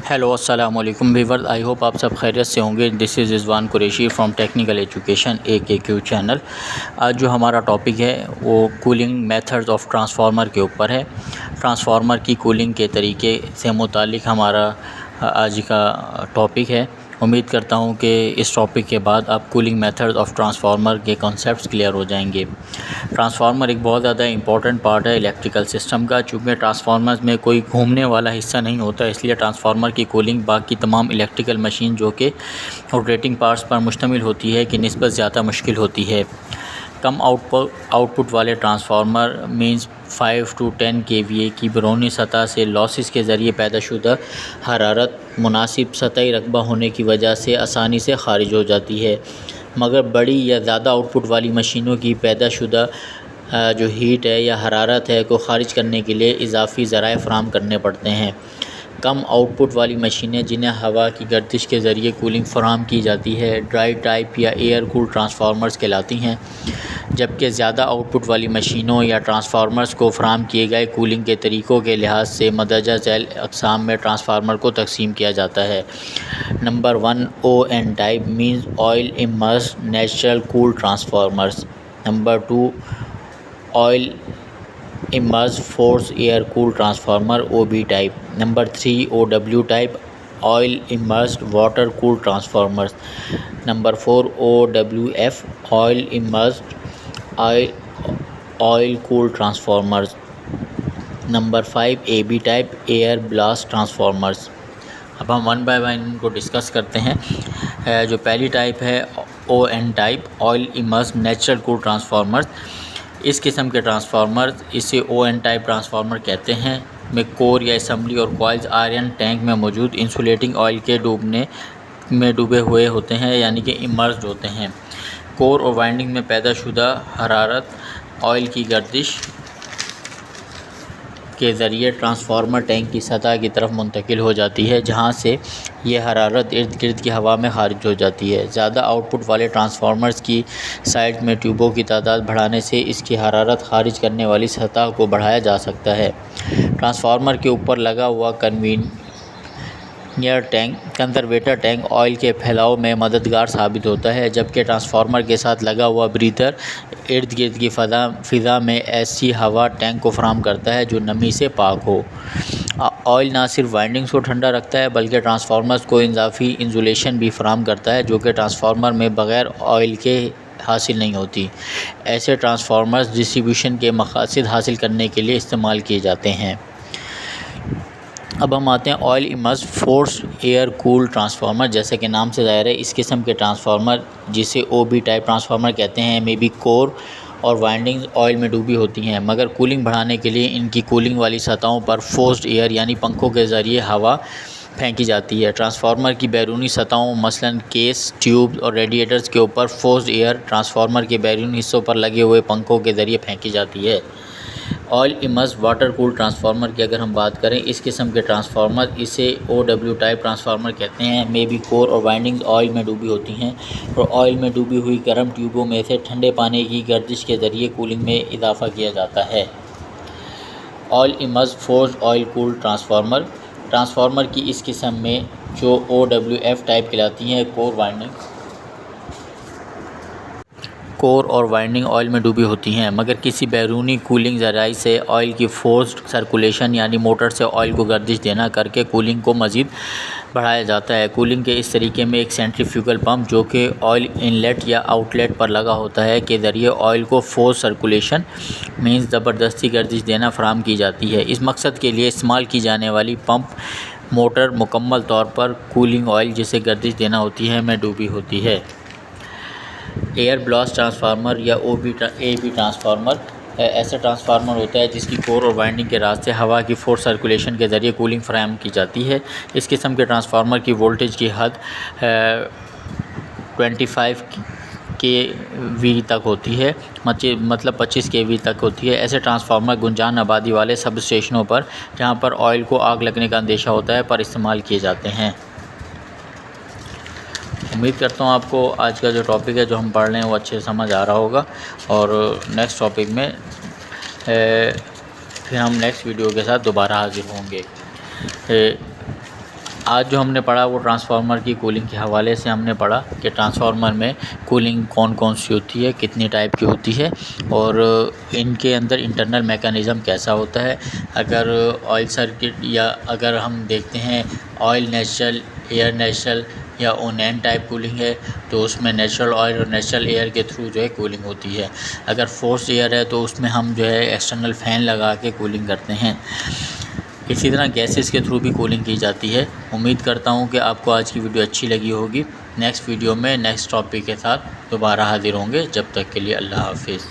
Hello السلام علیکم viewers, I hope آپ سب خیریت سے ہوں گے۔ This is Rizwan Qureshi from technical education AKQ channel. آج جو ہمارا ٹاپک ہے وہ کولنگ میتھڈز آف ٹرانسفارمر کے اوپر ہے۔ ٹرانسفارمر کی کولنگ کے طریقے سے متعلق ہمارا آج کا ٹاپک ہے۔ امید کرتا ہوں کہ اس ٹاپک کے بعد آپ کولنگ میتھڈز آف ٹرانسفارمر کے کانسیپٹس کلیئر ہو جائیں گے۔ ٹرانسفارمر ایک بہت زیادہ امپورٹنٹ پارٹ ہے الیکٹریکل سسٹم کا۔ چونکہ ٹرانسفارمر میں کوئی گھومنے والا حصہ نہیں ہوتا، اس لیے ٹرانسفارمر کی کولنگ باقی تمام الیکٹریکل مشین جو کہ روٹیٹنگ پارٹس پر مشتمل ہوتی ہے کی نسبت زیادہ مشکل ہوتی ہے۔ کم آؤٹ پٹ والے ٹرانسفارمر مینز 5 to 10 kVA کی بیرونی سطح سے لاسز کے ذریعے پیدا شدہ حرارت مناسب سطحی رقبہ ہونے کی وجہ سے آسانی سے خارج ہو جاتی ہے، مگر بڑی یا زیادہ آؤٹ پٹ والی مشینوں کی پیدا شدہ جو ہیٹ ہے یا حرارت ہے کو خارج کرنے کے لیے اضافی ذرائع فراہم کرنے پڑتے ہیں۔ کم آؤٹ پٹ والی مشینیں جنہیں ہوا کی گردش کے ذریعے کولنگ فراہم کی جاتی ہے ڈرائی ٹائپ یا ایئر کول ٹرانسفارمرز کہلاتی ہیں، جبکہ زیادہ آؤٹ پٹ والی مشینوں یا ٹرانسفارمرز کو فراہم کیے گئے کولنگ کے طریقوں کے لحاظ سے مندرجہ ذیل اقسام میں ٹرانسفارمر کو تقسیم کیا جاتا ہے۔ Number 1 ON type means oil immersed natural cool transformers. Number 2 oil immersed force air cool transformer OB type. Number 3 OW type oil immersed water cool transformers. Number 4 OWF oil immersed oil cool transformers. Number 5 AB type air blast transformers. اب ہم one by one ان کو discuss کرتے ہیں۔ جو پہلی type ہے ON type oil immersed natural cool transformers. اس قسم کے ٹرانسفارمرز اسے ON ٹائپ ٹرانسفارمر کہتے ہیں میں کور یا اسمبلی اور کوائلز آئرن ٹینک میں موجود انسولیٹنگ آئل کے ڈوبے ہوئے ہوتے ہیں، یعنی کہ امرسڈ ہوتے ہیں۔ کور اور وائنڈنگ میں پیدا شدہ حرارت آئل کی گردش کے ذریعے ٹرانسفارمر ٹینک کی سطح کی طرف منتقل ہو جاتی ہے، جہاں سے یہ حرارت ارد گرد کی ہوا میں خارج ہو جاتی ہے۔ زیادہ آؤٹ پٹ والے ٹرانسفارمرز کی سائٹ میں ٹیوبوں کی تعداد بڑھانے سے اس کی حرارت خارج کرنے والی سطح کو بڑھایا جا سکتا ہے۔ ٹرانسفارمر کے اوپر لگا ہوا کنزرویٹر ٹینک آئل کے پھیلاؤ میں مددگار ثابت ہوتا ہے، جبکہ ٹرانسفارمر کے ساتھ لگا ہوا بریتھر ارد گرد کی فضا میں ایسی ہوا ٹینک کو فراہم کرتا ہے جو نمی سے پاک ہو۔ آئل نہ صرف وائنڈنگز کو ٹھنڈا رکھتا ہے بلکہ ٹرانسفارمرز کو اضافی انسولیشن بھی فراہم کرتا ہے، جو کہ ٹرانسفارمر میں بغیر آئل کے حاصل نہیں ہوتی۔ ایسے ٹرانسفارمرز ڈسٹریبیوشن کے مقاصد حاصل کرنے کے لیے استعمال کیے جاتے ہیں۔ اب ہم آتے ہیں oil immersed force air cool transformer. جیسے کہ نام سے ظاہر ہے، اس قسم کے ٹرانسفارمر جسے OB ٹائپ ٹرانسفارمر کہتے ہیں میں بھی کور اور وائنڈنگز آئل میں ڈوبی ہوتی ہیں، مگر کولنگ بڑھانے کے لیے ان کی کولنگ والی سطحوں پر فورسڈ ایئر یعنی پنکھوں کے ذریعے ہوا پھینکی جاتی ہے۔ ٹرانسفارمر کی بیرونی سطحوں مثلاً کیس، ٹیوب اور ریڈیٹرز کے اوپر فورسڈ ایئر ٹرانسفارمر کے بیرونی حصوں پر لگے ہوئے پنکھوں کے ذریعے پھینکی جاتی ہے۔ آئل امرسڈ واٹر کول ٹرانسفارمر کی اگر ہم بات کریں، اس قسم کے ٹرانسفارمر اسے OW ٹائپ ٹرانسفارمر کہتے ہیں میں بھی کور اور وائنڈنگز آئل میں ڈوبی ہوتی ہیں اور آئل میں ڈوبی ہوئی گرم ٹیوبوں میں سے ٹھنڈے پانی کی گردش کے ذریعے کولنگ میں اضافہ کیا جاتا ہے۔ آئل امرسڈ فورسڈ آئل کول ٹرانسفارمر کی اس قسم میں جو OWF ٹائپ کہلاتی ہیں کور اور وائنڈنگ آئل میں ڈوبی ہوتی ہیں، مگر کسی بیرونی کولنگ ذرائع سے آئل کی فورسڈ سرکولیشن یعنی موٹر سے آئل کو گردش دینا کر کے کولنگ کو مزید بڑھایا جاتا ہے۔ کولنگ کے اس طریقے میں ایک سینٹریفیوگل پمپ جو کہ آئل انلیٹ یا آؤٹ لیٹ پر لگا ہوتا ہے کے ذریعے آئل کو فورس سرکولیشن مینز زبردستی گردش دینا فراہم کی جاتی ہے۔ اس مقصد کے لیے استعمال کی جانے والی پمپ موٹر مکمل طور پر کولنگ آئل جسے گردش دینا ہوتی ہے میں ڈوبی ہوتی ہے۔ ایئر بلاسٹ ٹرانسفارمر یا AB ٹرانسفارمر ایسا ٹرانسفارمر ہوتا ہے جس کی کور اور وائنڈنگ کے راستے ہوا کی فورس سرکولیشن کے ذریعے کولنگ فراہم کی جاتی ہے۔ اس قسم کے ٹرانسفارمر کی وولٹیج کی حد 25 kV تک ہوتی ہے، مطلب 25 kV تک ہوتی ہے۔ ایسے ٹرانسفارمر گنجان آبادی والے سب اسٹیشنوں پر جہاں پر آئل کو آگ لگنے کا اندیشہ ہوتا ہے پر استعمال کیے جاتے ہیں۔ امید کرتا ہوں آپ کو آج کا جو ٹاپک ہے جو ہم پڑھ رہے ہیں وہ اچھے سے سمجھ آ رہا ہوگا، اور نیکسٹ ٹاپک میں پھر ہم نیکسٹ ویڈیو کے ساتھ دوبارہ حاضر ہوں گے۔ آج جو ہم نے پڑھا وہ ٹرانسفارمر کی کولنگ کے حوالے سے ہم نے پڑھا کہ ٹرانسفارمر میں کولنگ کون کون سی ہوتی ہے، کتنی ٹائپ کی ہوتی ہے، اور ان کے اندر انٹرنل میکانزم کیسا ہوتا ہے۔ اگر آئل سرکٹ یا اگر ہم دیکھتے ہیں آئل نیچرل، ایئر نیچرل یا اونین ٹائپ کولنگ ہے تو اس میں نیچرل آئل اور نیچرل ایئر کے تھرو جو ہے کولنگ ہوتی ہے۔ اگر فورس ایئر ہے تو اس میں ہم جو ہے ایکسٹرنل فین لگا کے کولنگ کرتے ہیں۔ اسی طرح گیسز کے تھرو بھی کولنگ کی جاتی ہے۔ امید کرتا ہوں کہ آپ کو آج کی ویڈیو اچھی لگی ہوگی۔ نیکسٹ ویڈیو میں نیکسٹ ٹاپک کے ساتھ دوبارہ حاضر ہوں گے، جب تک کے لیے اللہ حافظ۔